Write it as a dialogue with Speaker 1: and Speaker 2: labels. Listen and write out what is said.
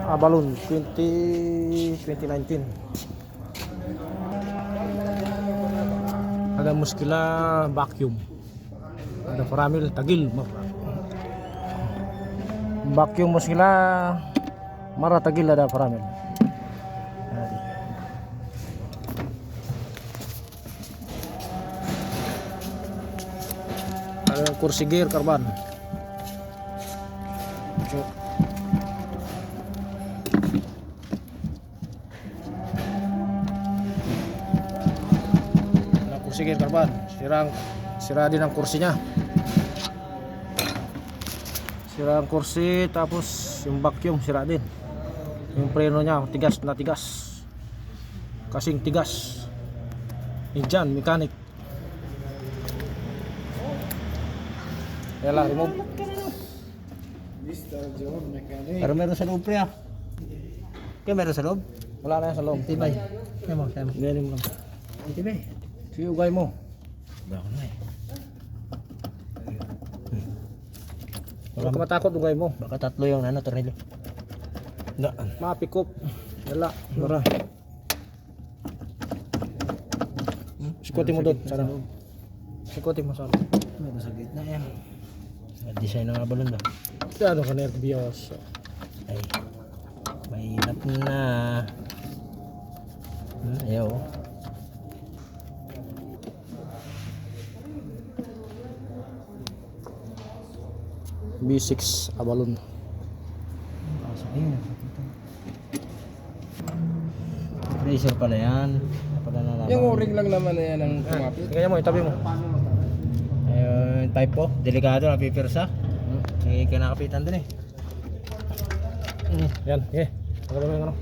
Speaker 1: Abalon 2019. Ada muskila vacuum. Ada Paramil Tagil. Vacuum muskila Mara Tagil ada Paramil. Ada kursi gear karban. Kursi gear karban, sira din ang kursinya. Sira ang kursi, tapos yung vacuum sira din. Yung preno nya tigas na tigas. Kasing tigas. Yan, mechanic. Yala, remove.
Speaker 2: Mr. John Mechanic.
Speaker 3: Pero meron sa loob pre ah. Kaya meron sa loob?
Speaker 1: Wala na yan sa loob.
Speaker 3: Tibay. Kaya mo.
Speaker 1: Galing lang.
Speaker 3: Tibay.
Speaker 1: Sige, ugay mo.
Speaker 3: Bako na eh.
Speaker 1: Huwag ka matakot, ugay mo.
Speaker 3: Baka tatlo yung tornilyo.
Speaker 1: Mapikop. Yala, mura. Sikuti mo doon. Sana. Sikuti mo sana.
Speaker 3: Meron sa gitna yan. Design ng abalon ba?
Speaker 1: Ano ka nervyos?
Speaker 3: Ay. Mahirap na. Ayaw.
Speaker 1: B6 Abalon.
Speaker 3: Razor pala yan.
Speaker 2: Yung o-ring lang naman na yan ang kumapit.
Speaker 1: Tingnan mo, itabi mo.
Speaker 3: Ayun, type po. Delikado, napipirsa. May kinakapitan din eh.
Speaker 1: Yan, okay. Tagalan mo yung ano.